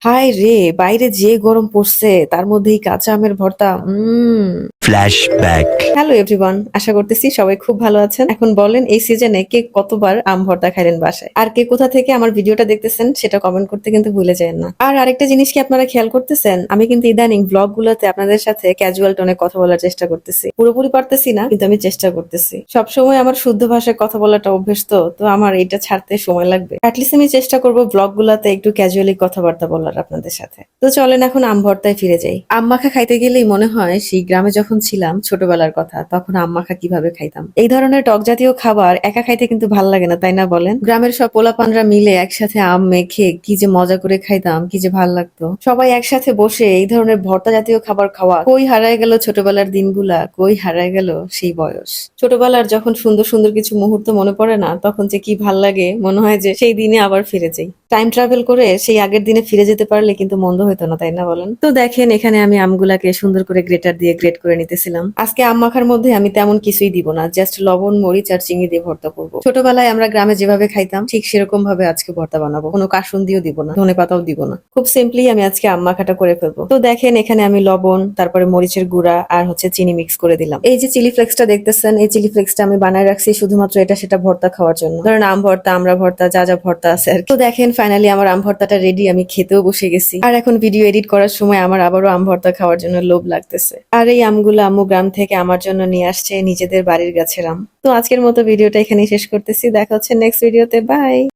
হায় রে, বাইরে যে গরম পড়ছে তার মধ্যেই কাঁচা আমের ভর্তা। ফ্ল্যাশব্যাক। হ্যালো এভরিওয়ান, আশা করতেছি সবাই খুব ভালো আছেন। এখন বলেন এই সিজনে কে কতবার আম ভর্তা খাইলেন বাসায়, আর কে কোথা থেকে আমার ভিডিওটা দেখতেছেন সেটা কমেন্ট করতে কিন্তু ভুলে যায় না। আর আরেকটা জিনিস কি আপনারা খেয়াল করতেছেন, আমি কিন্তু ইদানিং ব্লগ গুলোতে আপনাদের সাথে ক্যাজুয়াল টোনে কথা বলার চেষ্টা করতেছি। পুরোপুরি পারতেছি না, কিন্তু আমি চেষ্টা করতেছি। সবসময় আমার শুদ্ধ ভাষায় কথা বলাটা অভ্যেস, তো আমার এটা ছাড়তে সময় লাগবে। অ্যাটলিস্ট আমি চেষ্টা করবো ব্লগ গুলাতে একটু ক্যাজুয়ালি কথাবার্তা বলার আপনাদের সাথে। তো চলেন এখন আম ভর্তায় ফিরে যাই। আম মাখা খাইতে গেলেই মনে হয় সেই গ্রামে যখন ছিলাম ছোটবেলার কথা, তখন আম মাখা কিভাবে খাইতাম। এই ধরনের টক জাতীয় খাবার একা খাইতে কিন্তু ভাল লাগে না, তাই না বলেন? গ্রামের সব পোলাপানরা মিলে একসাথে আম মেখে কি যে মজা করে খাইতাম, কি যে ভাল লাগতো। সবাই একসাথে বসে এই ধরনের ভর্তা জাতীয় খাবার খাওয়া। কই হারায় গেল ছোটবেলার দিনগুলা, কই হারায় গেল সেই বয়স। ছোটবেলার যখন সুন্দর সুন্দর কিছু মুহূর্ত মনে পড়ে না, তখন যে কি ভাল লাগে, মনে হয় যে সেই দিনে আবার ফিরে যাই। টাইম ট্রাভেল করে সেই আগের দিনে ফিরে যেতে পারলে কিন্তু মন্দ হতো না, তাই না বলেন? তো দেখেন এখানে আমি আমগুলাকে সুন্দর করে গ্রেটার দিয়ে গ্রেট করে নিতেছিলাম। আজকে আম মাখার মধ্যে আমি তেমন কিছুই দিব না, জাস্ট লবণ, মরিচ আর চিংড়ি দিয়ে ভর্তা করবো। ছোটবেলায় আমরা গ্রামে যেভাবে খাইতাম ঠিক সেরকম ভাবে আজকে ভর্তা বানাবো। কোনো কাসুন্দিও দিব না, ধনেপাতাও দিব না। খুব সিম্পলি আমি আজকে আম মাখাটা করে ফেলবো। তো দেখেন এখানে আমি লবণ, তারপরে মরিচের গুঁড়া আর চিনি মিক্স করে দিলাম। এই যে চিলি ফ্লেক্সটা দেখতেছেন, এই চিলি ফ্লেক্সটা আমি বানায় রাখছি শুধুমাত্র এটা সেটা ভর্তা খাওয়ার জন্য। ধরেন আম ভর্তা, আমরা ভর্তা, যা যা ভর্তা আছে আর কি। তো দেখেন ফাইনালি আমার আম ভর্তাটা রেডি, আমি খেতেও বসে গেছি। আর এখন ভিডিও এডিট করার সময় আমার আবারও আম ভর্তা খাওয়ার জন্য লোভ লাগতেছে। আর এই আমগুলো আম্মু গ্রাম থেকে আমার জন্য নিয়ে আসছে, নিজেদের বাড়ির গাছের আম। তো আজকের মতো ভিডিওটা এখানেই শেষ করতেছি, দেখা হচ্ছে নেক্সট ভিডিওতে, বাই।